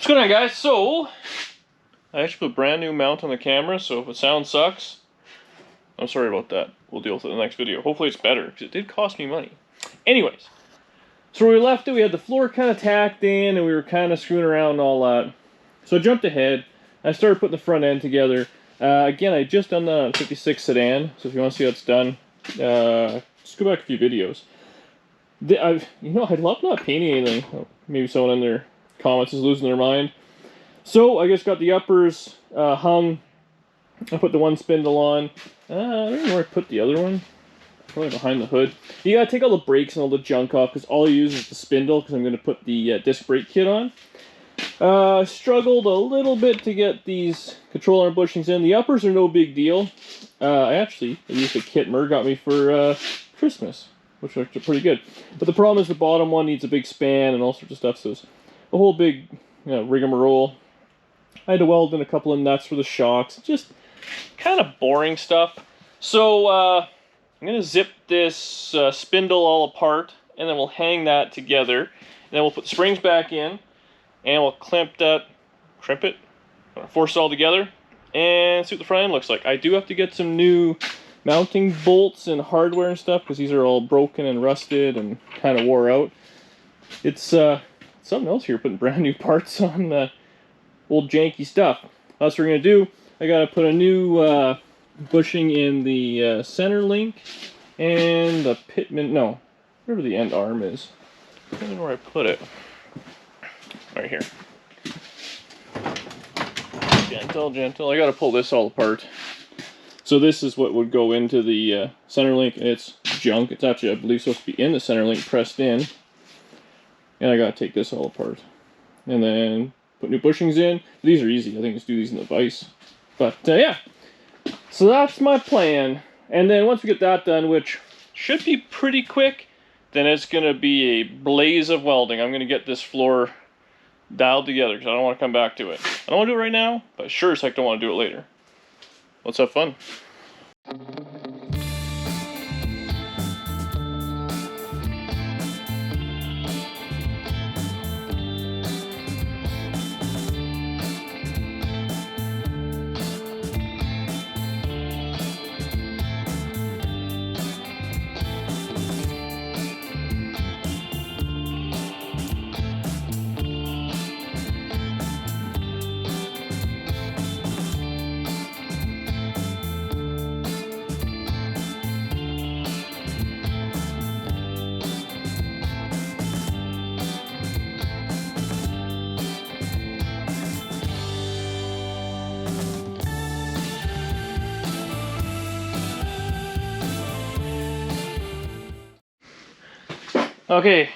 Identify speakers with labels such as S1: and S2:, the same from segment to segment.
S1: What's going on, guys? So, I actually put a brand new mount on the camera, so if the sound sucks, I'm sorry about that. We'll deal with it in the next video. Hopefully it's better, because it did cost me money. Anyways, so where we left it, we had the floor kind of tacked in, and we were kind of screwing around and all that. So I jumped ahead. I started putting the front end together. Again, I just done the 56 sedan, so if you want to see how it's done, just go back a few videos. I'd love not painting anything. Oh, maybe someone in their comments is losing their mind. So I just got the uppers hung. I put the one spindle on. I don't know where I put the other one. Probably behind the hood. You gotta take all the brakes and all the junk off because all I use is the spindle because I'm going to put the disc brake kit on. Struggled a little bit to get these control arm bushings in. The uppers are no big deal. I used a kit Mer got me for Christmas, which are pretty good. But the problem is the bottom one needs a big span and all sorts of stuff, so it's a whole big rigmarole. I had to weld in a couple of nuts for the shocks. Just kind of boring stuff. So I'm going to zip this spindle all apart, and then we'll hang that together. And then we'll put the springs back in, and we'll crimp it, force it all together, and see what the front end looks like. I do have to get some new mounting bolts and hardware and stuff, because these are all broken and rusted and kind of wore out. It's something else here, putting brand new parts on old janky stuff. That's what we're going to do. I got to put a new bushing in the center link and the pitman, no, wherever the end arm is. I don't know where I put it. Right here. Gentle, gentle. I got to pull this all apart. So this is what would go into the center link. It's junk. It's actually, I believe, supposed to be in the center link, pressed in. And I got to take this all apart. And then put new bushings in. These are easy. I think just do these in the vise. But yeah. So that's my plan. And then once we get that done, which should be pretty quick, then it's going to be a blaze of welding. I'm going to get this floor dialed together because I don't want to come back to it. I don't want to do it right now, but sure as heck don't want to do it later. Let's have fun. Okay,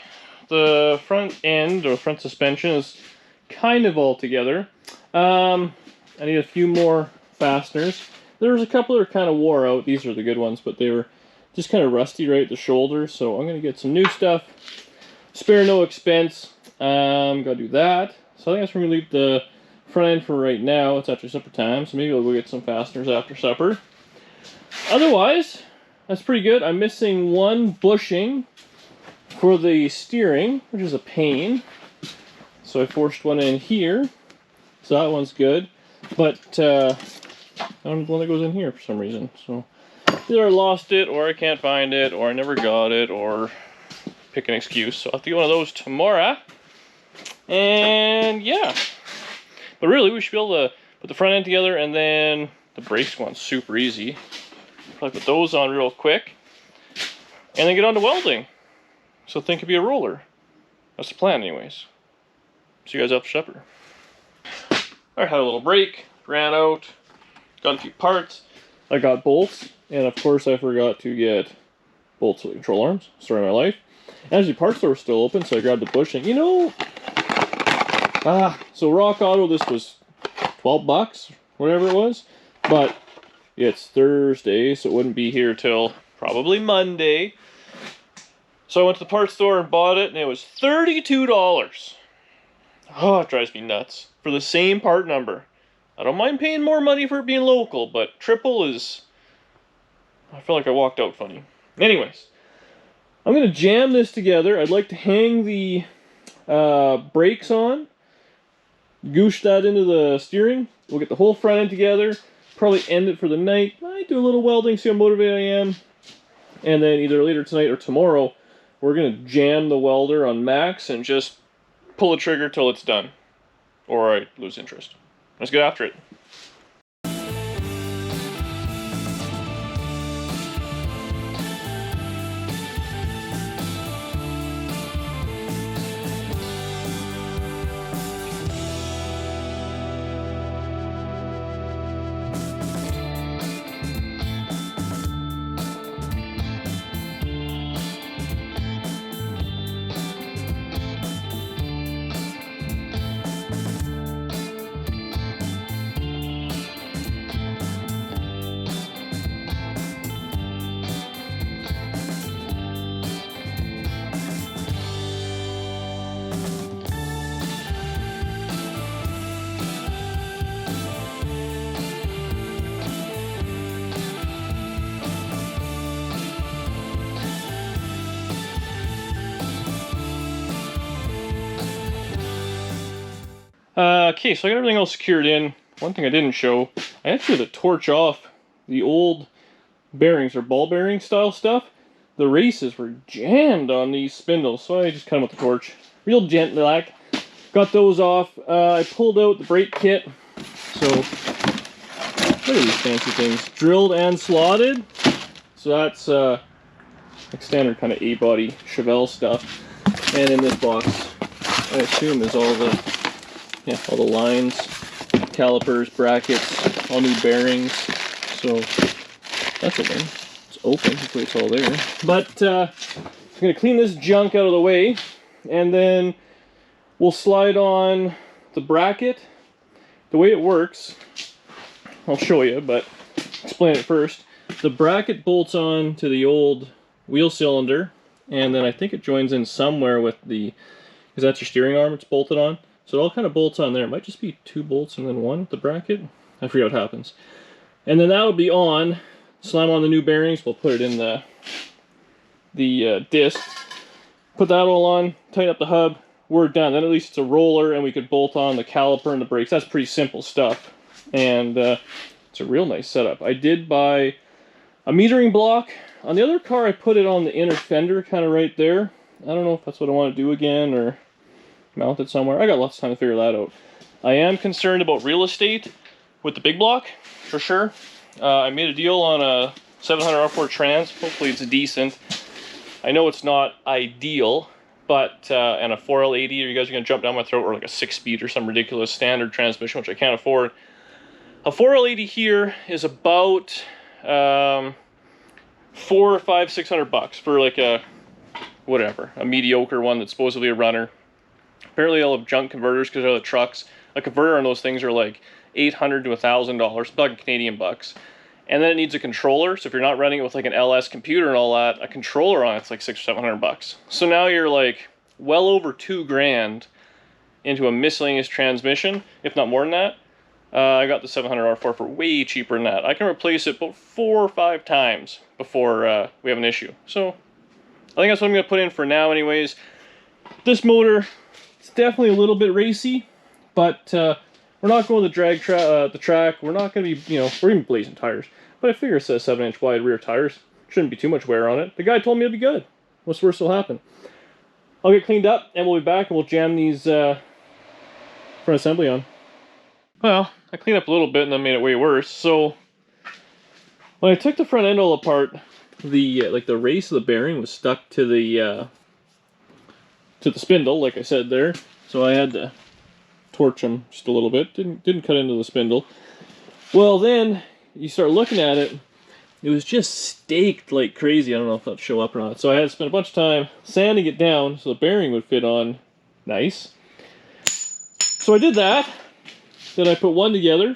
S1: the front end, or front suspension, is kind of all together. I need a few more fasteners. There's a couple that are kind of wore out. These are the good ones, but they were just kind of rusty right at the shoulder, so I'm going to get some new stuff. Spare no expense. Gotta do that. So I think we're going to leave the front end for right now. It's after supper time, so maybe I'll go get some fasteners after supper. Otherwise, that's pretty good. I'm missing one bushing for the steering, which is a pain. So I forced one in here. So that one's good. But I don't know the one that goes in here for some reason. So either I lost it, or I can't find it, or I never got it, or pick an excuse. So I'll have to get one of those tomorrow. And yeah. But really, we should be able to put the front end together, and then the brakes go on super easy. Probably put those on real quick. And then get on to welding. So think it'd be a roller. That's the plan anyways. See you guys after supper. Alright, had a little break, ran out, got a few parts. I got bolts, and of course I forgot to get bolts for the control arms. Story of my life. Actually, parts store was still open, so I grabbed the bushing. You know, so Rock Auto, this was 12 bucks, whatever it was. But it's Thursday, so it wouldn't be here till probably Monday. So I went to the parts store and bought it, and it was $32. Oh, it drives me nuts. For the same part number. I don't mind paying more money for it being local, but triple is... I feel like I walked out funny. Anyways, I'm going to jam this together. I'd like to hang the brakes on. goosh that into the steering. We'll get the whole front end together, probably end it for the night. Might do a little welding, see how motivated I am. And then either later tonight or tomorrow, we're going to jam the welder on max and just pull the trigger till it's done. Or I lose interest. Let's get after it. Okay, so I got everything all secured in. One thing I didn't show, I actually had to torch off the old bearings or ball bearing style stuff. The races were jammed on these spindles, so I just cut them with the torch. Real gently like. Got those off. I pulled out the brake kit. So, look at these fancy things. Drilled and slotted. So that's like standard kind of A-body Chevelle stuff. And in this box, I assume is all the lines, calipers, brackets, all new bearings. So that's okay. It's open, hopefully it's all there. But I'm going to clean this junk out of the way, and then we'll slide on the bracket. The way it works, I'll show you, but explain it first. The bracket bolts on to the old wheel cylinder, and then I think it joins in somewhere with the, because that's your steering arm it's bolted on. So it all kind of bolts on there. It might just be 2 bolts and then 1 with the bracket. I forget what happens. And then that'll be on. Slam on the new bearings. We'll put it in the disc. Put that all on. Tighten up the hub. We're done. Then at least it's a roller, and we could bolt on the caliper and the brakes. That's pretty simple stuff. And it's a real nice setup. I did buy a metering block. On the other car, I put it on the inner fender, kind of right there. I don't know if that's what I want to do again, or mount it somewhere. I got lots of time to figure that out. I am concerned about real estate with the big block, for sure. I made a deal on a 700 R4 trans. Hopefully it's decent. I know it's not ideal, but and a 4L80, or you guys are going to jump down my throat, or like a 6-speed or some ridiculous standard transmission, which I can't afford. A 4L80 here is about $400, $500, $600 for like a, whatever, a mediocre one that's supposedly a runner. Apparently they'll have junk converters because they're the trucks. A converter on those things are like $800 to $1,000, about Canadian bucks. And then it needs a controller, so if you're not running it with like an LS computer and all that, a controller on it's like $600 or $700. So now you're like well over $2,000 into a miscellaneous transmission, if not more than that. I got the 700 R4 for way cheaper than that. I can replace it about 4 or 5 times before we have an issue. So I think that's what I'm going to put in for now anyways. This motor, it's definitely a little bit racy, but we're not going to drag the track. We're not going to be, you know, we're even blazing tires. But I figure it says 7-inch wide rear tires. Shouldn't be too much wear on it. The guy told me it'll be good. What's worse will happen? I'll get cleaned up and we'll be back and we'll jam these front assembly on. Well, I cleaned up a little bit and then made it way worse. So when I took the front end all apart, the like the race of the bearing was stuck to the spindle, like I said there. So I had to torch them just a little bit. Didn't cut into the spindle. Well, then you start looking at it. It was just staked like crazy. I don't know if that'll show up or not. So I had to spend a bunch of time sanding it down so the bearing would fit on nice. So I did that. Then I put one together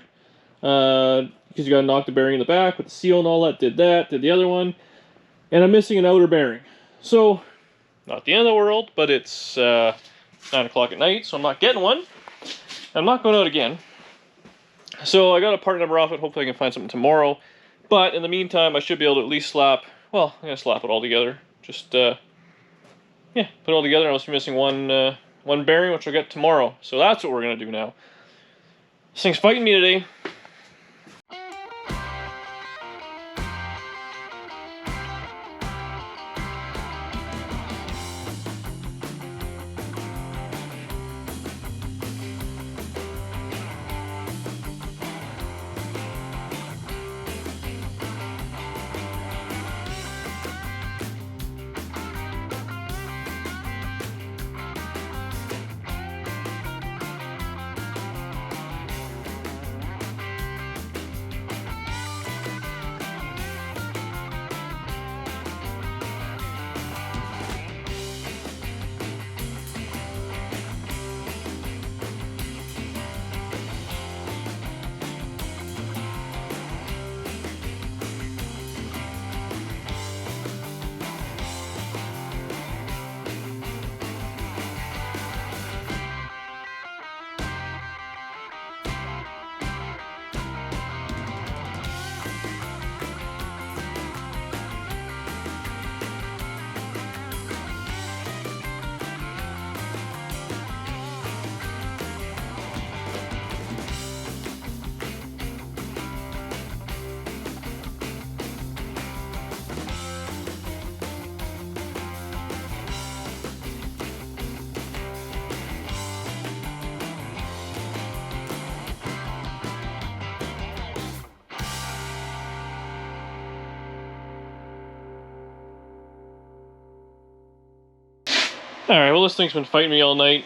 S1: because you got to knock the bearing in the back with the seal and all that. Did that. Did the other one. And I'm missing an outer bearing. So not the end of the world, but it's 9 o'clock at night, so I'm not getting one. I'm not going out again. So I got a part number off it. Hopefully I can find something tomorrow. But in the meantime, I should be able to at least slap, well, I'm going to slap it all together. Just, yeah, put it all together. I must be missing one bearing, which I'll get tomorrow. So that's what we're going to do now. This thing's fighting me today. Alright, well this thing's been fighting me all night.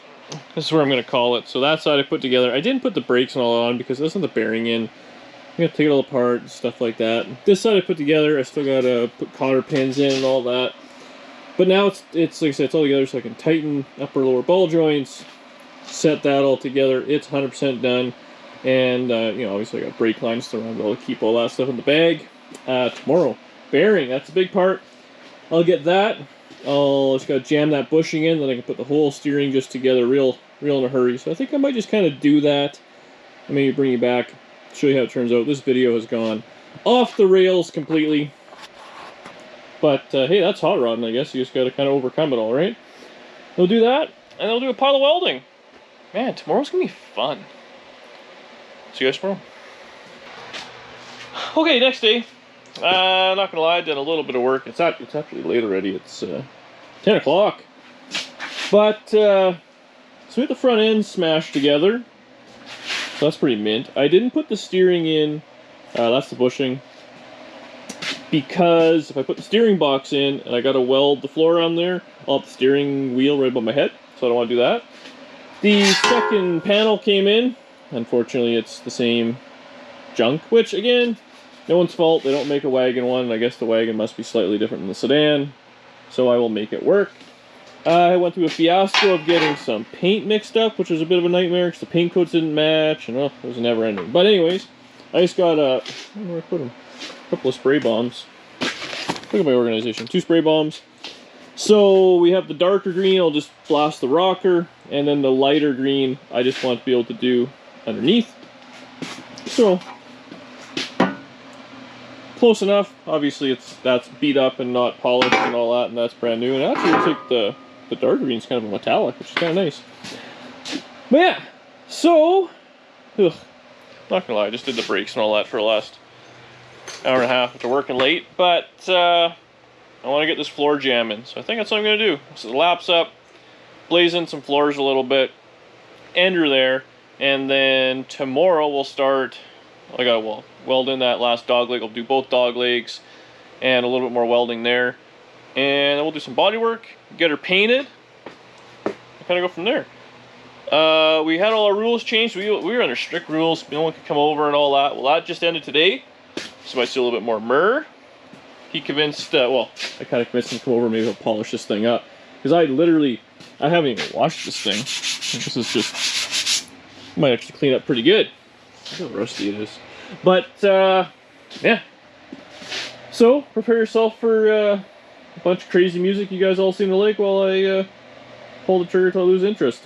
S1: This is where I'm going to call it. So that side I put together. I didn't put the brakes and all on because this is the bearing in. I'm going to take it all apart and stuff like that. This side I put together. I still got to put cotter pins in and all that. But now it's like I said, it's all together so I can tighten upper lower ball joints, set that all together. It's 100% done. And, you know, obviously I got brake lines to run, to keep all that stuff in the bag. Tomorrow, bearing, that's a big part. I'll get that. I'll just gotta jam that bushing in, then I can put the whole steering just together real in a hurry. So I think I might just kind of do that. And maybe bring you back, show you how it turns out. This video has gone off the rails completely. But hey, that's hot rodding, I guess. You just gotta kind of overcome it all, right? We'll do that, and then we'll do a pile of welding. Man, tomorrow's gonna be fun. See you guys tomorrow. Okay, next day. Not gonna lie, I did a little bit of work. It's actually late already. It's 10 o'clock. But so we had the front end smashed together. So that's pretty mint. I didn't put the steering in. That's the bushing. Because if I put the steering box in and I gotta weld the floor on there, I'll have the steering wheel right above my head. So I don't want to do that. The second panel came in. Unfortunately, it's the same junk, which again, no one's fault. They don't make a wagon one. I guess the wagon must be slightly different than the sedan. So I will make it work. I went through a fiasco of getting some paint mixed up, which was a bit of a nightmare because the paint coats didn't match, and it was never ending. But anyways, I just got I don't know where I put them. A couple of spray bombs. Look at my organization. 2 spray bombs. So we have the darker green. I'll just blast the rocker, and then the lighter green I just want to be able to do underneath. So close enough. Obviously that's beat up and not polished and all that, and that's brand new. And it actually looks like the dark green's kind of a metallic, which is kind of nice. But yeah, so not gonna lie, I just did the brakes and all that for the last hour and a half after working late. But I want to get this floor jamming, so I think that's what I'm gonna do. So the lap's up, blaze in some floors a little bit, ender there, and then tomorrow we'll start. I gotta weld in that last dog leg. I'll do both dog legs and a little bit more welding there. And then we'll do some body work, get her painted, and kind of go from there. We had all our rules changed. We were under strict rules. No one could come over and all that. Well, that just ended today. So I might see a little bit more myrrh. He convinced, well, I kind of convinced him to come over. Maybe he'll polish this thing up. Because I haven't even washed this thing. This is just, might actually clean up pretty good. Look how rusty it is. But, yeah. So, prepare yourself for a bunch of crazy music you guys all seem to like while I pull the trigger till I lose interest.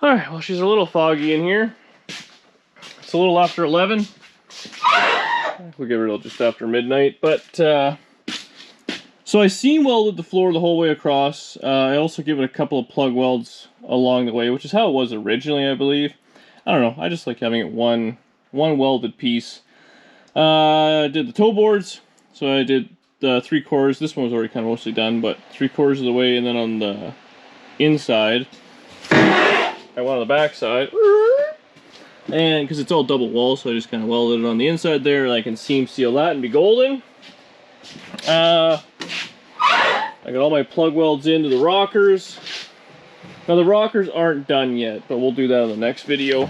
S1: Alright, well, she's a little foggy in here. It's a little after 11. We'll get rid of it just after midnight. But, so I seam welded the floor the whole way across. I also give it a couple of plug welds along the way, which is how it was originally, I believe. I don't know, I just like having it one welded piece. I did the toe boards, so I did the 3/4. This one was already kind of mostly done, but 3/4 of the way, and then on the inside, I went on the back side, and because it's all double wall, so I just kind of welded it on the inside there, and I can seam seal that and be golden. I got all my plug welds into the rockers. Now the rockers aren't done yet, but we'll do that in the next video.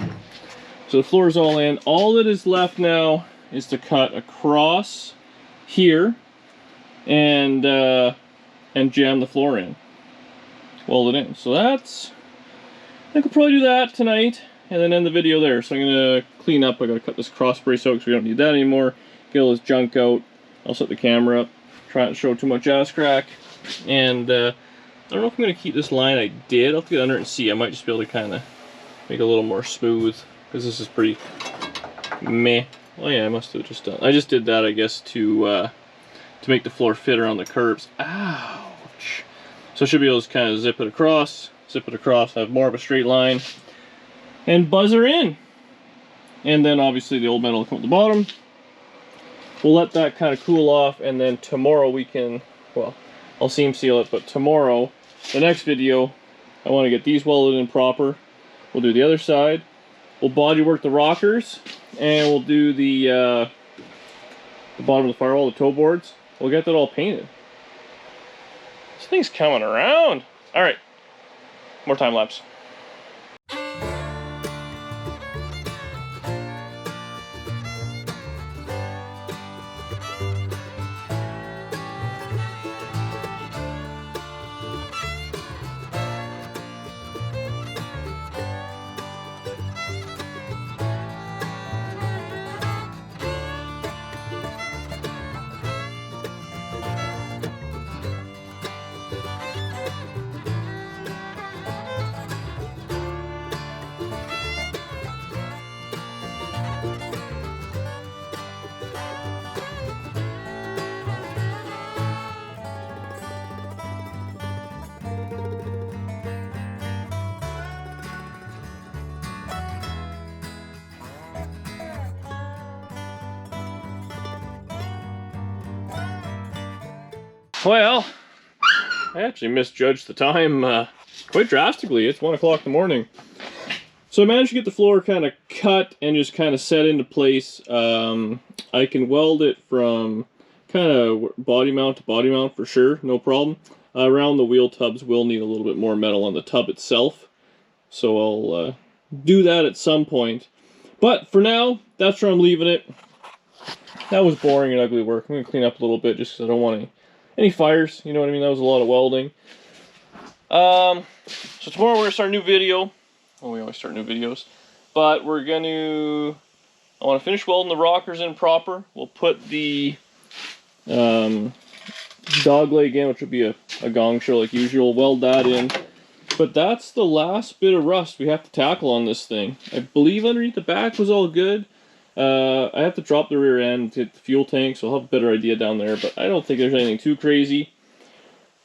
S1: So the floor is all in. All that is left now is to cut across here and jam the floor in, weld it in. So that's, I think we'll probably do that tonight and then end the video there. So I'm gonna clean up. I gotta cut this cross brace out because we don't need that anymore. Get all this junk out. I'll set the camera up. Try not to show too much ass crack. And I don't know if I'm gonna keep this line. I did. I'll have to get under it and see. I might just be able to kind of make it a little more smooth because this is pretty meh. Oh yeah, I must have just done. I just did that, I guess, to make the floor fit around the curves. Ouch! So I should be able to kind of zip it across, have more of a straight line, and buzzer in. And then obviously the old metal will come at the bottom. We'll let that kind of cool off, and then tomorrow we can, well, I'll seam seal it, but tomorrow, the next video, I want to get these welded in proper. We'll do the other side. We'll body work the rockers, and we'll do the bottom of the firewall, the toe boards. We'll get that all painted. This thing's coming around. All right, more time lapse. Well, I actually misjudged the time quite drastically. It's 1 o'clock in the morning. So I managed to get the floor kind of cut and just kind of set into place. I can weld it from kind of body mount to body mount for sure, no problem. Around the wheel tubs will need a little bit more metal on the tub itself. So I'll do that at some point. But for now, that's where I'm leaving it. That was boring and ugly work. I'm going to clean up a little bit just because I don't want any fires, you know what I mean? That was a lot of welding. So tomorrow we're going to start a new video. Well, we always start new videos. But we're going to, I want to finish welding the rockers in proper. We'll put the dog leg in, which would be a gong show like usual. Weld that in. But that's the last bit of rust we have to tackle on this thing. I believe underneath the back was all good. I have to drop the rear end to hit the fuel tank, so I'll have a better idea down there, but I don't think there's anything too crazy.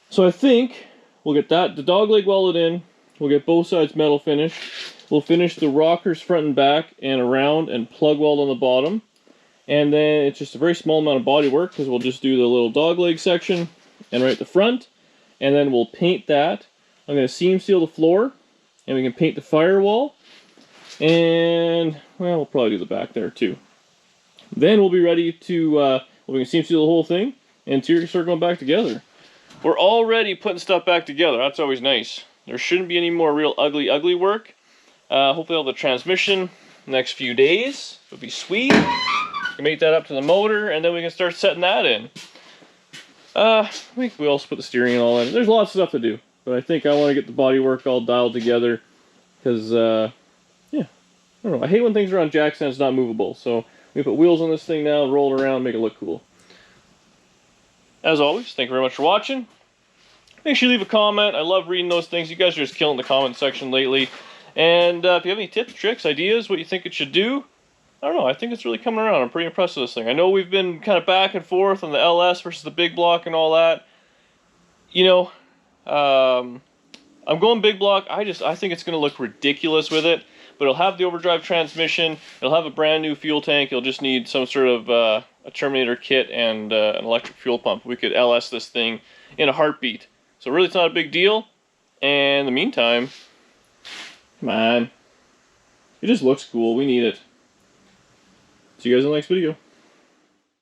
S1: So I think we'll get the dog leg welded in, we'll get both sides metal finished, we'll finish the rockers front and back and around and plug weld on the bottom, and then it's just a very small amount of body work because we'll just do the little dog leg section and right at the front, and then we'll paint that. I'm going to seam seal the floor, and we can paint the firewall. And, well, we'll probably do the back there too. Then we'll be ready to, well, we can seam seal the whole thing, and interior can start going back together. We're already putting stuff back together. That's always nice. There shouldn't be any more real ugly work. Hopefully I'll have the transmission next few days. It'll be sweet. We can make that up to the motor, and then we can start setting that in. I think we also put the steering and all in. There's lots of stuff to do, but I think I want to get the bodywork all dialed together, because, yeah, I don't know. I hate when things are on jacks and it's not movable. So we put wheels on this thing now, roll it around, make it look cool. As always, thank you very much for watching. Make sure you leave a comment. I love reading those things. You guys are just killing the comment section lately. And if you have any tips, tricks, ideas, what you think it should do, I don't know. I think it's really coming around. I'm pretty impressed with this thing. I know we've been kind of back and forth on the LS versus the big block and all that. You know, I'm going big block. I think it's going to look ridiculous with it. But it'll have the overdrive transmission. It'll have a brand new fuel tank. It'll just need some sort of a Terminator kit and an electric fuel pump. We could LS this thing in a heartbeat. So really, it's not a big deal. And in the meantime, come on. It just looks cool. We need it. See you guys in the next video.